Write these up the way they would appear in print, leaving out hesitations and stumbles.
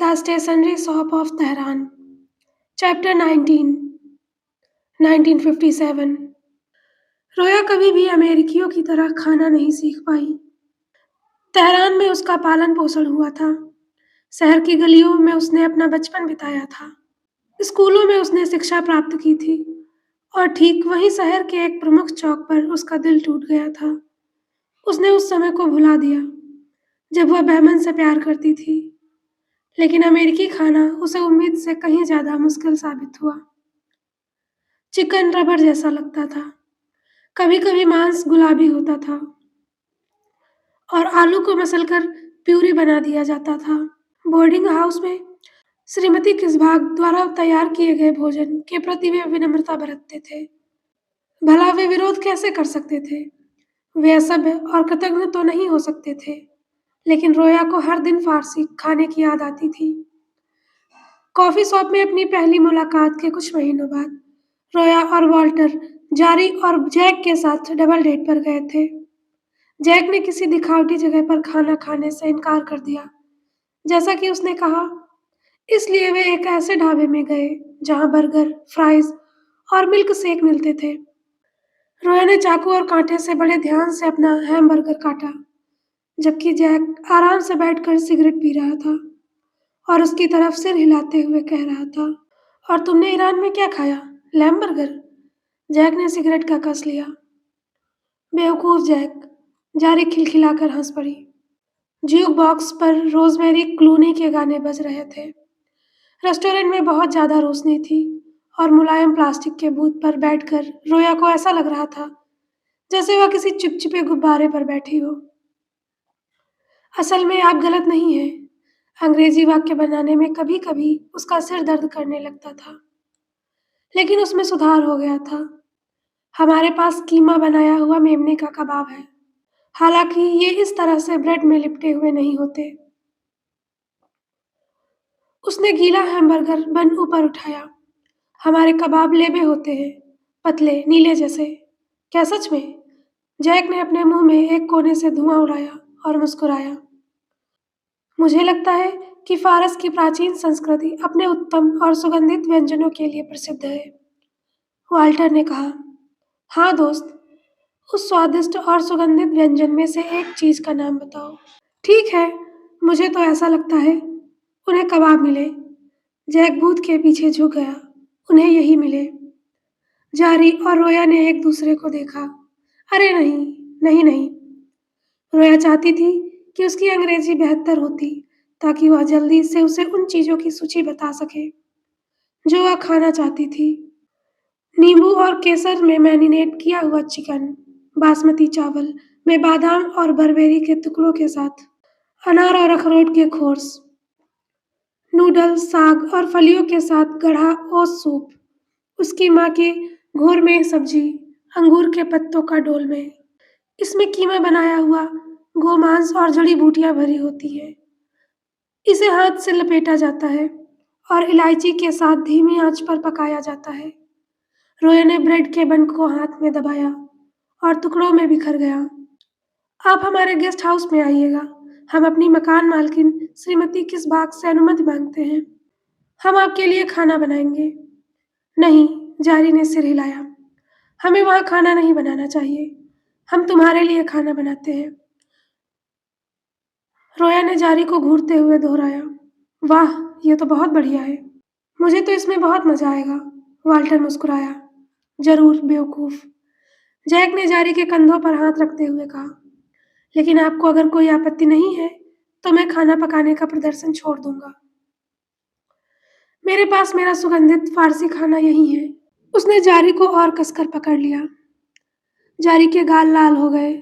The Stationery Shop of Tehran. Chapter 19 1957। रोया कभी भी अमेरिकियों की तरह खाना नहीं सीख पाई। तेहरान में उसका पालन पोषण हुआ था। शहर की गलियों में उसने अपना बचपन बिताया था। स्कूलों में उसने शिक्षा प्राप्त की थी और ठीक वहीं शहर के एक प्रमुख चौक पर उसका दिल टूट गया था। उसने उस समय को भुला दिया जब वह बहमन से प्यार करती थी, लेकिन अमेरिकी खाना उसे उम्मीद से कहीं ज्यादा मुश्किल साबित हुआ। चिकन रबर जैसा लगता था, कभी कभी मांस गुलाबी होता था और आलू को मसलकर प्यूरी बना दिया जाता था। बोर्डिंग हाउस में श्रीमती किसबाग द्वारा तैयार किए गए भोजन के प्रति वे विनम्रता बरतते थे। भला वे विरोध कैसे कर सकते थे? वे असभ्य और कृतज्ञ तो नहीं हो सकते थे, लेकिन रोया को हर दिन फारसी खाने की याद आती थी। कॉफी शॉप में अपनी पहली मुलाकात के कुछ महीनों बाद रोया और वॉल्टर जारी और जैक के साथ डबल डेट पर गए थे। जैक ने किसी दिखावटी जगह पर खाना खाने से इनकार कर दिया, जैसा कि उसने कहा। इसलिए वे एक ऐसे ढाबे में गए जहां बर्गर, फ्राइज और मिल्क शेक मिलते थे। रोया ने चाकू और कांटे से बड़े ध्यान से अपना हैमबर्गर काटा, जबकि जैक आराम से बैठकर सिगरेट पी रहा था और उसकी तरफ सिर हिलाते हुए कह रहा था, और तुमने ईरान में क्या खाया? Lamb burger? जैक ने सिगरेट का कस लिया। बेवकूफ जैक, जारी खिलखिलाकर हंस पड़ी। ज्यूक बॉक्स पर रोजमेरी क्लूनी के गाने बज रहे थे। रेस्टोरेंट में बहुत ज्यादा रोशनी थी और मुलायम प्लास्टिक के बूथ पर बैठकर रोया को ऐसा लग रहा था जैसे वह किसी चिपचिपे गुब्बारे पर बैठी हो। असल में आप गलत नहीं हैं। अंग्रेजी वाक्य बनाने में कभी कभी उसका सिर दर्द करने लगता था, लेकिन उसमें सुधार हो गया था। हमारे पास कीमा बनाया हुआ मेमने का कबाब है, हालांकि ये इस तरह से ब्रेड में लिपटे हुए नहीं होते। उसने गीला हैमबर्गर बन ऊपर उठाया। हमारे कबाब लेबे होते हैं, पतले नीले जैसे। क्या सच में? जैक ने अपने मुंह में एक कोने से धुआं उड़ाया और मुस्कुराया। मुझे लगता है कि फारस की प्राचीन संस्कृति अपने उत्तम और सुगंधित व्यंजनों के लिए प्रसिद्ध है, वाल्टर ने कहा। हाँ दोस्त, उस स्वादिष्ट और सुगंधित व्यंजन में से एक चीज का नाम बताओ। ठीक है, मुझे तो ऐसा लगता है उन्हें कबाब मिले। जैक बूथ के पीछे झुक गया। उन्हें यही मिले। जारी और रोया ने एक दूसरे को देखा। अरे नहीं, नहीं नहीं। रोया चाहती थी कि उसकी अंग्रेजी बेहतर होती ताकि वह जल्दी से उसे उन चीजों की सूची बता सके जो वह खाना चाहती थी। नींबू और केसर में मैरिनेट किया हुआ चिकन, बासमती चावल में बादाम और बरबेरी के टुकड़ों के साथ, अनार और अखरोट के खोर्स, नूडल, साग और फलियों के साथ गढ़ा ओस सूप, उसकी माँ के घोर में सब्जी, अंगूर के पत्तों का डोलमे। इसमें कीमा बनाया हुआ गोमांस और जड़ी बूटियां भरी होती है। इसे हाथ से लपेटा जाता है और इलायची के साथ धीमी आंच पर पकाया जाता है। रोया ने ब्रेड के बन को हाथ में दबाया और टुकड़ों में बिखर गया। आप हमारे गेस्ट हाउस में आइएगा। हम अपनी मकान मालकिन श्रीमती किसबाग से अनुमति मांगते हैं। हम आपके लिए खाना बनाएंगे। नहीं, जारी ने सिर हिलाया। हमें वहाँ खाना नहीं बनाना चाहिए। हम तुम्हारे लिए खाना बनाते हैं। रोया ने जारी को घूरते हुए दोहराया। वाह, ये तो बहुत बढ़िया है। मुझे तो इसमें बहुत मजा आएगा, वाल्टर मुस्कुराया। जरूर बेवकूफ, जैक ने जारी के कंधों पर हाथ रखते हुए कहा। लेकिन आपको अगर कोई आपत्ति नहीं है तो मैं खाना पकाने का प्रदर्शन छोड़ दूंगा। मेरे पास मेरा सुगंधित फारसी खाना यही है। उसने जारी को और कसकर पकड़ लिया। जारी के गाल लाल हो गए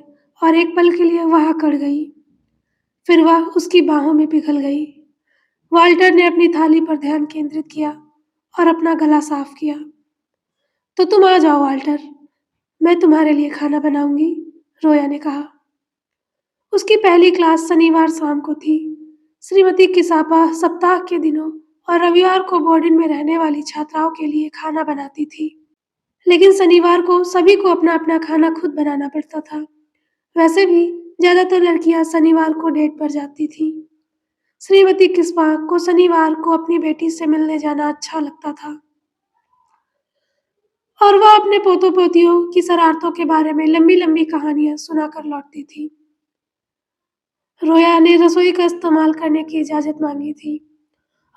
और एक पल के लिए वह अकड़ गई। फिर वह उसकी बाहों में पिघल गई। वाल्टर ने अपनी थाली पर ध्यान केंद्रित किया और अपना गला साफ किया। तो तुम आ जाओ वाल्टर, मैं तुम्हारे लिए खाना बनाऊंगी, रोया ने कहा। उसकी पहली क्लास शनिवार शाम को थी। श्रीमती किसापा सप्ताह के दिनों और रविवार को बोर्डिंग में रहने वाली छात्राओं के लिए खाना बनाती थी, लेकिन शनिवार को सभी को अपना अपना खाना खुद बनाना पड़ता था। वैसे भी ज्यादातर लड़कियां शनिवार को डेट पर जाती थीं। श्रीमती किस्पा को शनिवार को अपनी बेटी से मिलने जाना अच्छा लगता था और वह अपने पोतों-पोतियों की शरारतों के बारे में लंबी-लंबी कहानियाँ सुनाकर लौटती थी। रोया ने रसोई का इस्तेमाल करने की इजाज़त माँगी थी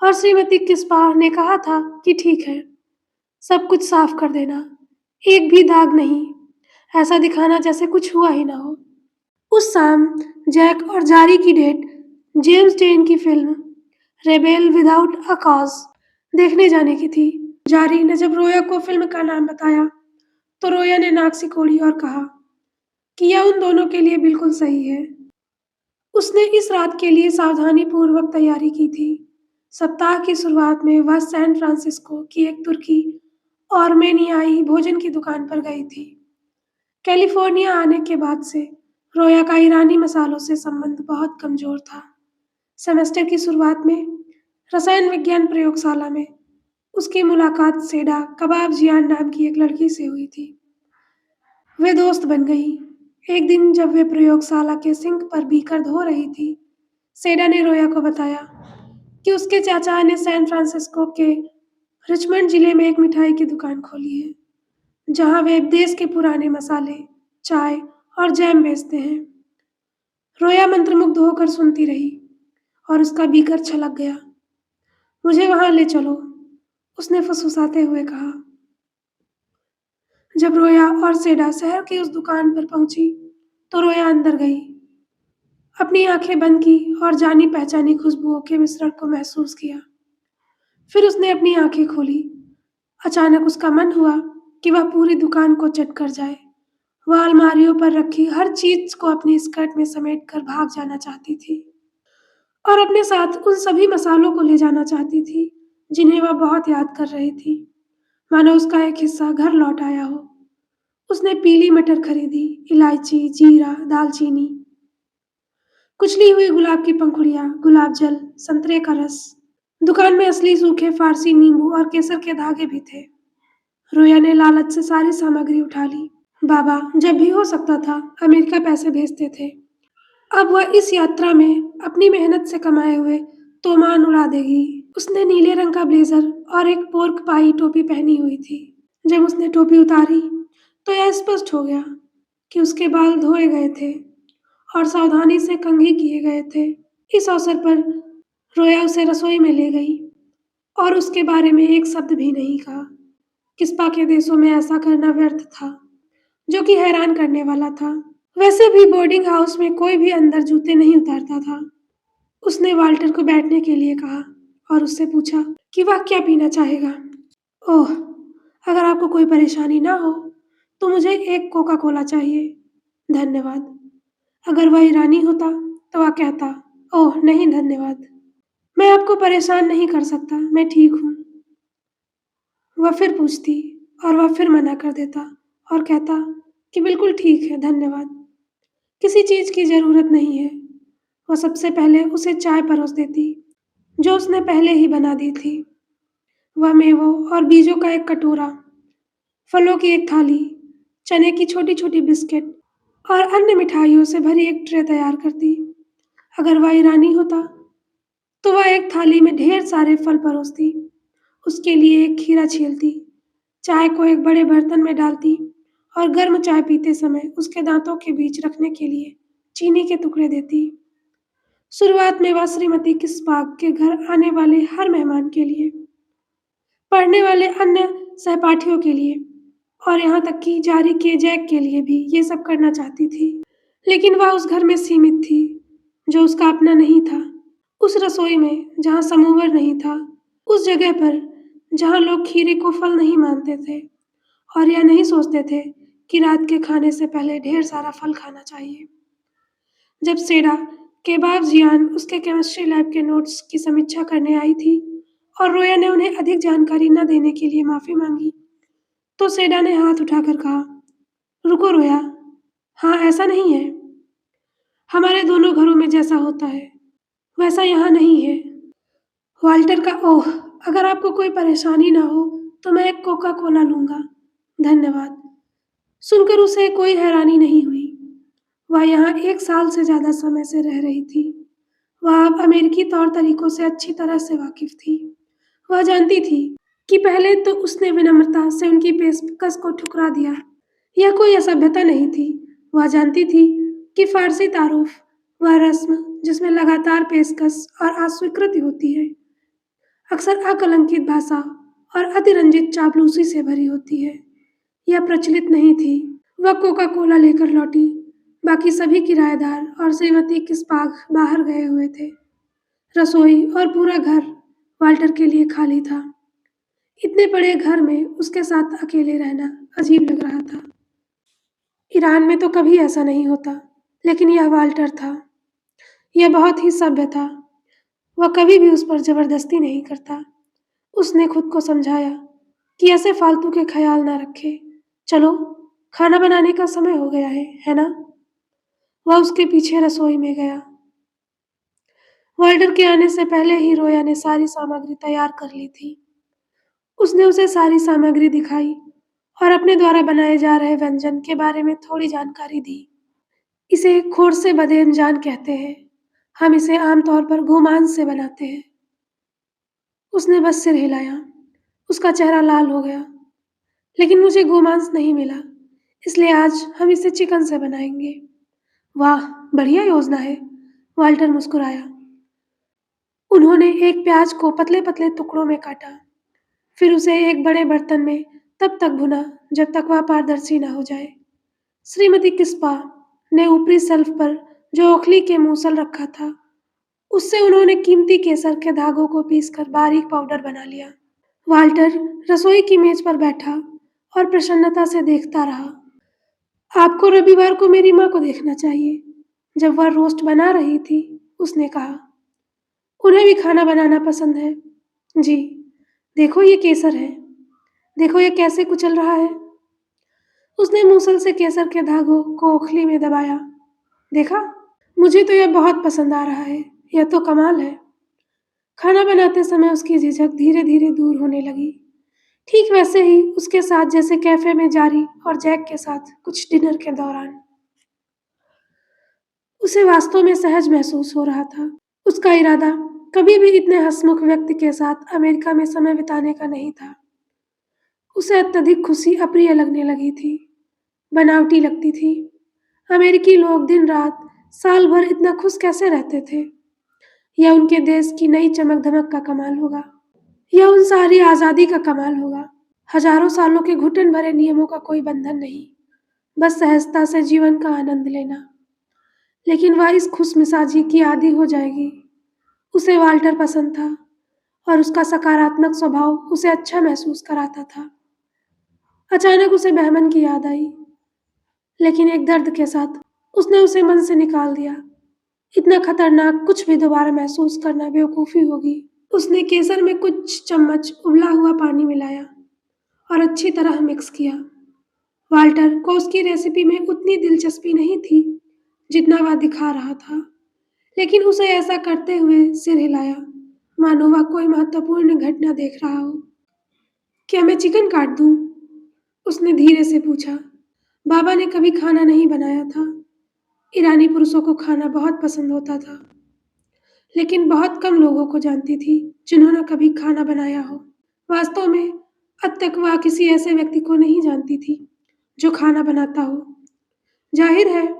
और श्रीमती किस्पा ने कहा था कि ठीक है, सब कुछ साफ कर देना, एक भी दाग नहीं, ऐसा दिखाना जैसे कुछ हुआ ही ना हो। उस शाम जैक और जारी की डेट जेम्स डेन की film rebel without a cause देखने जाने की थी। जारी ने जब रोया को फिल्म का नाम बताया, तो रोया ने नाक सिकोड़ी और कहा कि यह उन दोनों के लिए बिल्कुल सही है। उसने इस रात के लिए सावधानीपूर्वक तैयारी की थी। सप्ताह की शुरुआत में वह सैन फ्रांसिस्को की एक तुर्की और मेनियाई भोजन की दुकान पर गई थी। कैलिफोर्निया आने के बाद से रोया का ईरानी मसालों से संबंध बहुत कमजोर था। सेमेस्टर की शुरुआत में रसायन विज्ञान प्रयोगशाला में उसकी मुलाकात सेडा कबाबजियान नाम की एक लड़की से हुई थी। वे दोस्त बन गई। एक दिन जब वे प्रयोगशाला के सिंक पर बीकर धो रही थी, सेडा ने रोया को बताया कि उसके चाचा ने सैन फ्रांसिस्को के रिचमंड जिले में एक मिठाई की दुकान खोली है, जहां वे देश के पुराने मसाले, चाय और जैम बेचते हैं। रोया मंत्रमुग्ध होकर सुनती रही और उसका बीकर छलक गया। मुझे वहां ले चलो, उसने फुसफुसाते हुए कहा। जब रोया और सेडा शहर की उस दुकान पर पहुंची, तो रोया अंदर गई, अपनी आंखें बंद की और जानी पहचानी खुशबुओं के मिश्रण को महसूस किया। फिर उसने अपनी आंखें खोली। अचानक उसका मन हुआ कि वह पूरी दुकान को चट कर जाए। वह अलमारियों पर रखी हर चीज को अपनी स्कर्ट में समेट कर भाग जाना चाहती थी और अपने साथ उन सभी मसालों को ले जाना चाहती थी जिन्हें वह बहुत याद कर रही थी, मानो उसका एक हिस्सा घर लौट आया हो। उसने पीली मटर खरीदी, इलायची, जीरा, दालचीनी, कुचली हुई गुलाब की पंखुड़ियाँ, गुलाब जल, संतरे का रस। दुकान में असली सूखे फारसी नींबू और केसर के धागे भी थे। रोया ने लालच से सारी सामग्री उठा ली। बाबा जब भी हो सकता था अमेरिका पैसे भेजते थे। अब वह इस यात्रा में अपनी मेहनत से कमाए हुए तोमान उड़ा देगी। उसने नीले रंग का ब्लेजर और एक पोर्क पाई टोपी पहनी हुई थी। जब उसने टोपी उतारी, तो यह स्पष्ट हो गया कि उसके बाल धोए गए थे और सावधानी से कंघी किए गए थे। इस अवसर पर रोया उसे रसोई में ले गई और उसके बारे में एक शब्द भी नहीं कहा। किस्पा के देशों में ऐसा करना व्यर्थ था, जो कि हैरान करने वाला था। वैसे भी बोर्डिंग हाउस में कोई भी अंदर जूते नहीं उतारता था। उसने वाल्टर को बैठने के लिए कहा और उससे पूछा कि वह क्या पीना चाहेगा। ओह, अगर आपको कोई परेशानी ना हो, तो मुझे एक कोका कोला चाहिए। धन्यवाद। अगर वह ईरानी होता, तो वह कहता, ओह नहीं धन्यवाद, मैं आपको परेशान नहीं कर सकता, मैं ठीक हूँ। वह फिर पूछती और वह फिर मना कर देता और कहता कि बिल्कुल ठीक है, धन्यवाद, किसी चीज़ की ज़रूरत नहीं है। वह सबसे पहले उसे चाय परोस देती, जो उसने पहले ही बना दी थी। वह मेवों और बीजों का एक कटोरा, फलों की एक थाली, चने की छोटी-छोटी बिस्किट और अन्य मिठाइयों से भरी एक ट्रे तैयार करती। अगर वह ईरानी होता, तो वह एक थाली में ढेर सारे फल परोसती, उसके लिए एक खीरा छीलती, चाय को एक बड़े बर्तन में डालती और गर्म चाय पीते समय उसके दांतों के बीच रखने के लिए चीनी के टुकड़े देती। शुरुआत में वह श्रीमती किस्बाग के घर आने वाले हर मेहमान के लिए, पढ़ने वाले अन्य सहपाठियों के लिए और यहाँ तक कि जारी के जैक के लिए भी ये सब करना चाहती थी। लेकिन वह उस घर में सीमित थी, जो उसका अपना नहीं था। उस रसोई में जहाँ समोवर नहीं था, उस जगह पर जहाँ लोग खीरे को फल नहीं मानते थे और यह नहीं सोचते थे कि रात के खाने से पहले ढेर सारा फल खाना चाहिए। जब सेडा केबाब-जियान उसके केमिस्ट्री लैब के नोट्स की समीक्षा करने आई थी और रोया ने उन्हें अधिक जानकारी न देने के लिए माफ़ी मांगी, तो सेडा ने हाथ उठाकर कहा, रुको रोया, हाँ ऐसा नहीं है। हमारे दोनों घरों में जैसा होता है, वैसा यहाँ नहीं है। वाल्टर का ओह, अगर आपको कोई परेशानी ना हो, तो मैं एक कोका कोला लूँगा। धन्यवाद। सुनकर उसे कोई हैरानी नहीं हुई। वह यहाँ 1 साल से ज़्यादा समय से रह रही थी। वह अब अमेरिकी तौर-तरीकों से अच्छी तरह से वाकिफ़ थी। वह जानती थी कि पहले तो उसने विनम्रता से उनकी पेशकश को ठुकरा दिया। यह कोई असभ्यता नहीं थी। वह जानती थी कि फ़ारसी तारुफ़ वह रस्म जिसमें लगातार पेशकश और अस्वीकृति होती है, अक्सर अकलंकित भाषा और अतिरंजित चापलूसी से भरी होती है। यह प्रचलित नहीं थी। वह कोका कोला लेकर लौटी। बाकी सभी किराएदार और श्रीमती किस्पाग बाहर गए हुए थे। रसोई और पूरा घर वाल्टर के लिए खाली था। इतने बड़े घर में उसके साथ अकेले रहना अजीब लग रहा था। ईरान में तो कभी ऐसा नहीं होता, लेकिन यह वाल्टर था। यह बहुत ही सभ्य था। वह कभी भी उस पर जबरदस्ती नहीं करता। उसने खुद को समझाया कि ऐसे फालतू के ख्याल ना रखे। चलो, खाना बनाने का समय हो गया है ना? वह उसके पीछे रसोई में गया। वाल्टर के आने से पहले ही रोया ने सारी सामग्री तैयार कर ली थी। उसने उसे सारी सामग्री दिखाई और अपने द्वारा बनाए जा रहे व्यंजन के बारे में थोड़ी जानकारी दी। इसे खोर से बदेनजान कहते हैं। हम इसे आमतौर पर गोमांस से बनाते हैं। उसने बस सिर हिलाया। उसका चेहरा लाल हो गया। लेकिन मुझे गोमांस नहीं मिला, इसलिए आज हम इसे चिकन से बनाएंगे। वाह, बढ़िया योजना है, वाल्टर मुस्कुराया। उन्होंने एक प्याज को पतले-पतले टुकड़ों में काटा, फिर उसे एक बड़े बर्तन में तब तक भुना जब तक वह पारदर्शी न हो जाए। श्रीमती किस्पा ने ऊपरी शेल्फ पर जो ओखली के मूसल रखा था, उससे उन्होंने कीमती केसर के धागों को पीसकर बारीक पाउडर बना लिया। वाल्टर रसोई की मेज पर बैठा और प्रसन्नता से देखता रहा। आपको रविवार को मेरी माँ को देखना चाहिए। जब वह रोस्ट बना रही थी, उसने कहा। उन्हें भी खाना बनाना पसंद है। जी, देखो ये केसर है। देखो ये कैसे कुचल रहा है। उसने मूसल से केसर के धागों को ओखली में दबाया। देखा? मुझे तो यह बहुत पसंद आ रहा है। यह तो कमाल है। खाना बनाते समय उसकी झिझक धीरे-धीरे दूर होने लगी। ठीक वैसे ही उसके साथ जैसे कैफे में जारी और जैक के साथ कुछ डिनर के दौरान। उसे वास्तव में सहज महसूस हो रहा था। उसका इरादा कभी भी इतने हंसमुख व्यक्ति के साथ अमेरिका में समय बिताने का नहीं था। उसे अत्यधिक खुशी अप्रिय लगने लगी थी, बनावटी लगती थी। अमेरिकी लोग दिन रात साल भर इतना खुश कैसे रहते थे? यह उनके देश की नई चमक-धमक का कमाल होगा। यह उन सारी आज़ादी का कमाल होगा। हजारों सालों के घुटन भरे नियमों का कोई बंधन नहीं, बस सहजता से जीवन का आनंद लेना। लेकिन वह इस खुशमिजाजी की आदी हो जाएगी। उसे वाल्टर पसंद था और उसका सकारात्मक स्वभाव उसे अच्छा महसूस कराता था। अचानक उसे बहमन की याद आई, लेकिन एक दर्द के साथ उसने उसे मन से निकाल दिया। इतना खतरनाक कुछ भी दोबारा महसूस करना बेवकूफ़ी होगी। उसने केसर में कुछ चम्मच उबला हुआ पानी मिलाया और अच्छी तरह मिक्स किया। वाल्टर को उसकी रेसिपी में उतनी दिलचस्पी नहीं थी जितना वह दिखा रहा था, लेकिन उसे ऐसा करते हुए सिर हिलाया मानो वह कोई महत्वपूर्ण घटना देख रहा हो। क्या मैं चिकन काट दूं? उसने धीरे से पूछा। बाबा ने कभी खाना नहीं बनाया था। ईरानी पुरुषों को खाना बहुत पसंद होता था, लेकिन बहुत कम लोगों को जानती थी जिन्होंने कभी खाना बनाया हो। वास्तव में अब तक वह किसी ऐसे व्यक्ति को नहीं जानती थी जो खाना बनाता हो। जाहिर है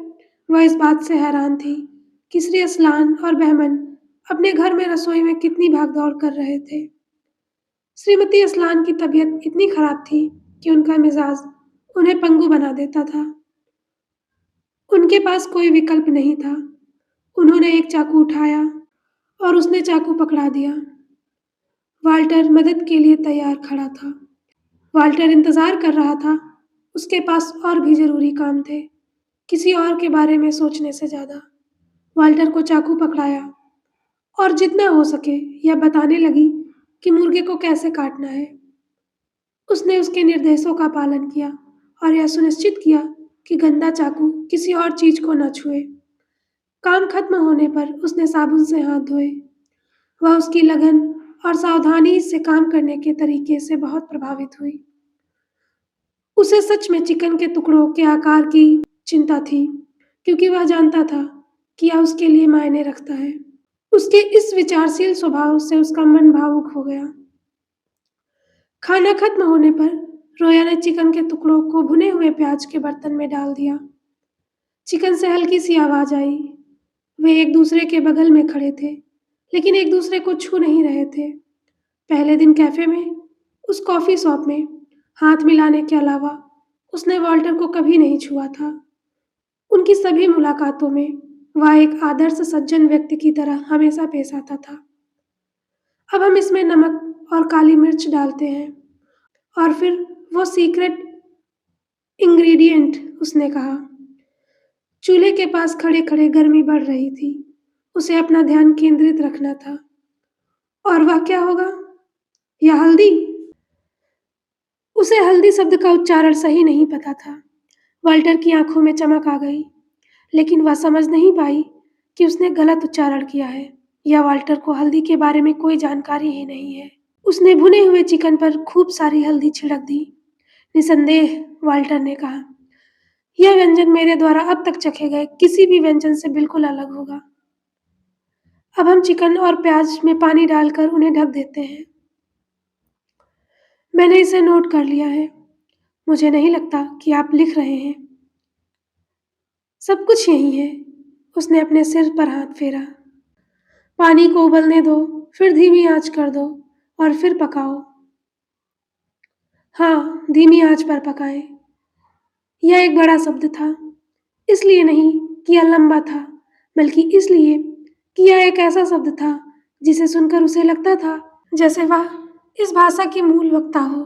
वह इस बात से हैरान थी कि श्री असलान और बहमन अपने घर में रसोई में कितनी भागदौड़ कर रहे थे। श्रीमती असलान की तबीयत इतनी खराब थी कि उनका मिजाज उन्हें पंगु बना देता था। उनके पास कोई विकल्प नहीं था। उन्होंने एक चाकू उठाया और उसने चाकू पकड़ा दिया। वाल्टर मदद के लिए तैयार खड़ा था। वाल्टर इंतजार कर रहा था। उसके पास और भी जरूरी काम थे, किसी और के बारे में सोचने से ज्यादा। वाल्टर को चाकू पकड़ाया और जितना हो सके यह बताने लगी कि मुर्गे को कैसे काटना है। उसने उसके निर्देशों का पालन किया और यह सुनिश्चित किया कि गंदा चाकू किसी और चीज को न छुए। काम खत्म होने पर उसने साबुन से हाथ धोए। वह उसकी लगन और सावधानी से काम करने के तरीके से बहुत प्रभावित हुई। उसे सच में चिकन के टुकड़ों के आकार की चिंता थी, क्योंकि वह जानता था कि यह उसके लिए मायने रखता है। उसके इस विचारशील स्वभाव से उसका मन भावुक हो गया। खाना खत्म होने पर रोया ने चिकन के टुकड़ों को भुने हुए प्याज के बर्तन में डाल दिया। चिकन से हल्की सी आवाज आई। वे एक दूसरे के बगल में खड़े थे, लेकिन एक दूसरे को छू नहीं रहे थे। पहले दिन कैफे में, उस कॉफी शॉप में, हाथ मिलाने के अलावा उसने वॉल्टर को कभी नहीं छुआ था। उनकी सभी मुलाकातों में वह एक आदर्श सज्जन व्यक्ति की तरह हमेशा पेश आता था। अब हम इसमें नमक और काली मिर्च डालते हैं और फिर वो सीक्रेट इंग्रेडिएंट, उसने कहा। चूल्हे के पास खड़े खड़े गर्मी बढ़ रही थी। उसे अपना ध्यान केंद्रित रखना था। और वह क्या होगा? या हल्दी? उसे हल्दी शब्द का उच्चारण सही नहीं पता था। वाल्टर की आंखों में चमक आ गई, लेकिन वह समझ नहीं पाई कि उसने गलत उच्चारण किया है या वाल्टर को हल्दी के बारे में कोई जानकारी ही नहीं है। उसने भुने हुए चिकन पर खूब सारी हल्दी छिड़क दी। निसंदेह, वाल्टर ने कहा, यह व्यंजन मेरे द्वारा अब तक चखे गए किसी भी व्यंजन से बिल्कुल अलग होगा। अब हम चिकन और प्याज में पानी डालकर उन्हें ढक देते हैं। मैंने इसे नोट कर लिया है। मुझे नहीं लगता कि आप लिख रहे हैं। सब कुछ यही है। उसने अपने सिर पर हाथ फेरा। पानी को उबलने दो, फिर धीमी आंच कर दो और फिर पकाओ। हाँ, धीमी आंच पर पकाएं। यह एक बड़ा शब्द था, इसलिए नहीं कि यह लंबा था, बल्कि इसलिए कि यह एक ऐसा शब्द था जिसे सुनकर उसे लगता था जैसे वह इस भाषा की मूल वक्ता हो।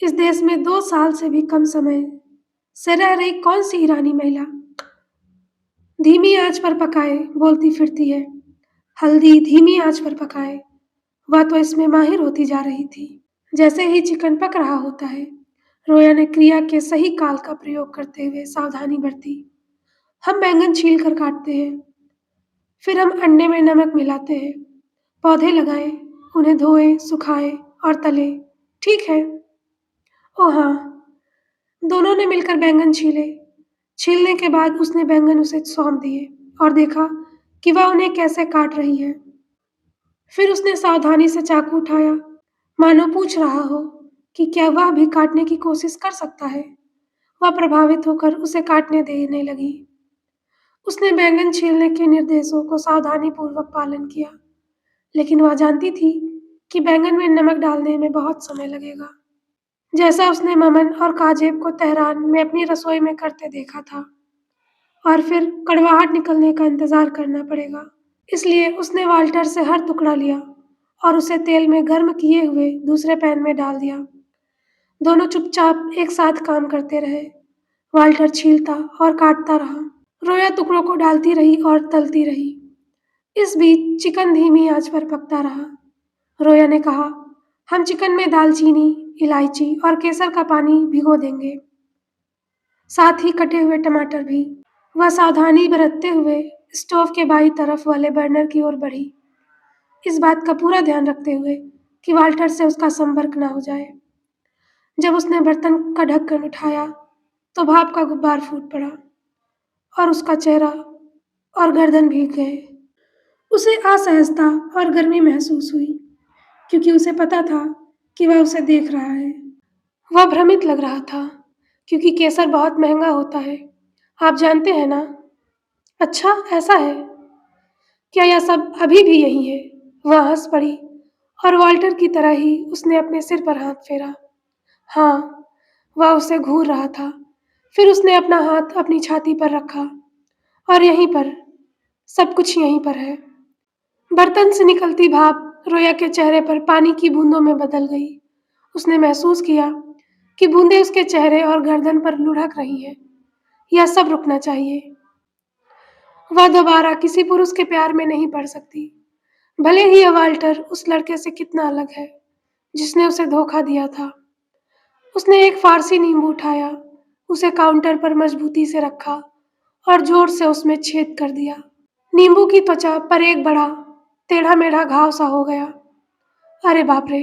इस देश में 2 साल से भी कम समय से रह रही कौन सी ईरानी महिला धीमी आंच पर पकाए बोलती फिरती है? हल्दी धीमी आंच पर पकाए। वह तो इसमें माहिर होती जा रही थी। जैसे ही चिकन पक रहा होता है, रोया ने क्रिया के सही काल का प्रयोग करते हुए सावधानी बरती। हम बैंगन छील कर काटते हैं, फिर हम अंडे में नमक मिलाते हैं, पौधे लगाएं, उन्हें धोएं, सुखाएं और तलें। ठीक है? ओह हाँ। दोनों ने मिलकर बैंगन छीले। छीलने के बाद उसने बैंगन उसे सौंप दिए और देखा कि वह उन्हें कैसे काट रही है। फिर उसने सावधानी से चाकू उठाया, मानो पूछ रहा हो कि क्या वह भी काटने की कोशिश कर सकता है। वह प्रभावित होकर उसे काटने देने लगी। उसने बैंगन छीलने के निर्देशों को सावधानीपूर्वक पालन किया, लेकिन वह जानती थी कि बैंगन में नमक डालने में बहुत समय लगेगा, जैसा उसने ममन और काजेब को तेहरान में अपनी रसोई में करते देखा था। और फिर कड़वाहट निकलने का इंतजार करना पड़ेगा। इसलिए उसने वाल्टर से हर टुकड़ा लिया और उसे तेल में गर्म किए हुए दूसरे पैन में डाल दिया। दोनों चुपचाप एक साथ काम करते रहे। वाल्टर छीलता और काटता रहा। रोया टुकड़ों को डालती रही और तलती रही। इस बीच चिकन धीमी आंच पर पकता रहा। रोया ने कहा, हम चिकन में दालचीनी, इलायची और केसर का पानी भिगो देंगे, साथ ही कटे हुए टमाटर भी। वह सावधानी बरतते हुए स्टोव के बाईं तरफ वाले बर्नर की ओर बढ़ी, इस बात का पूरा ध्यान रखते हुए कि वाल्टर से उसका संपर्क न हो जाए। जब उसने बर्तन का ढक्कन उठाया तो भाप का गुब्बार फूट पड़ा और उसका चेहरा और गर्दन भीग गए। उसे असहजता और गर्मी महसूस हुई, क्योंकि उसे पता था कि वह उसे देख रहा है। वह भ्रमित लग रहा था, क्योंकि केसर बहुत महंगा होता है, आप जानते हैं ना। अच्छा, ऐसा है क्या? यह सब अभी भी यही है? वह हंस पड़ी और वाल्टर की तरह ही उसने अपने सिर पर हाथ फेरा। हाँ, वह उसे घूर रहा था। फिर उसने अपना हाथ अपनी छाती पर रखा। और यहीं पर, सब कुछ यहीं पर है। बर्तन से निकलती भाप रोया के चेहरे पर पानी की बूंदों में बदल गई। उसने महसूस किया कि बूंदें उसके चेहरे और गर्दन पर लुढ़क रही हैं। यह सब रुकना चाहिए। वह दोबारा किसी पुरुष के प्यार में नहीं पड़ सकती, भले ही यह वाल्टर उस लड़के से कितना अलग है जिसने उसे धोखा दिया था। उसने एक फारसी नींबू उठाया, उसे काउंटर पर मजबूती से रखा और जोर से उसमें छेद कर दिया। नींबू की त्वचा पर एक बड़ा टेढ़ा मेढ़ा घाव सा हो गया। अरे बाप रे!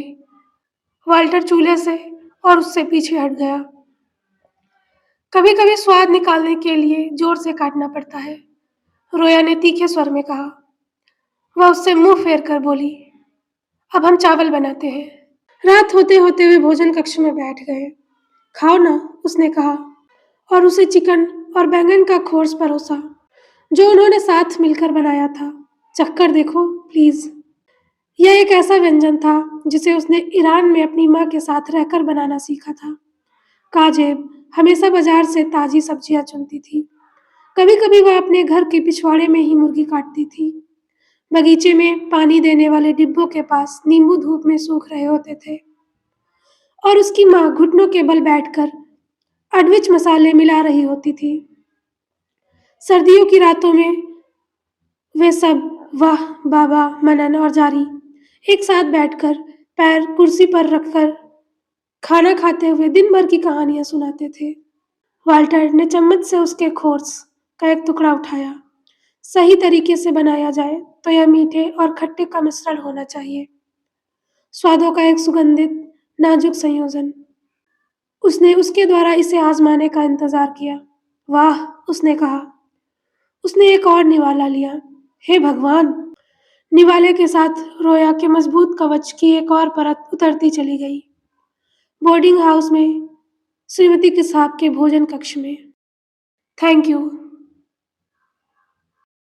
वाल्टर चूल्हे से और उससे पीछे हट गया। कभी कभी स्वाद निकालने के लिए जोर से काटना पड़ता है, रोया ने तीखे स्वर में कहा। वह उससे मुंह फेर कर बोली, अब हम चावल बनाते हैं। रात होते होते वे भोजन कक्ष में बैठ गए। खाओ ना, उसने कहा और उसे चिकन और बैंगन का खोर्स परोसा जो उन्होंने साथ मिलकर बनाया था। चखकर देखो प्लीज। यह एक ऐसा व्यंजन था जिसे उसने ईरान में अपनी माँ के साथ रहकर बनाना सीखा था। काजेब हमेशा बाजार से ताजी सब्जियां चुनती थी। कभी कभी वह अपने घर के पिछवाड़े में ही मुर्गी काटती थी। बगीचे में पानी देने वाले डिब्बों के पास नींबू धूप में सूख रहे होते थे और उसकी माँ घुटनों के बल बैठकर अडविच मसाले मिला रही होती थी। सर्दियों की रातों में वे सब, वाह बाबा मनन और जारी, एक साथ बैठकर पैर कुर्सी पर रखकर खाना खाते हुए दिन भर की कहानियां सुनाते थे। वाल्टर ने चम्मच से उसके खोर्स का एक टुकड़ा उठाया। सही तरीके से बनाया जाए तो यह मीठे और खट्टे का मिश्रण होना चाहिए, स्वादों का एक सुगंधित नाजुक संयोजन। उसने उसके द्वारा इसे आजमाने का इंतजार किया। वाह, उसने कहा। उसने एक और निवाला लिया। हे भगवान! निवाले के साथ रोया के मजबूत कवच की एक और परत उतरती चली गई। बोर्डिंग हाउस में, श्रीमती के साहब के भोजन कक्ष में। Thank you.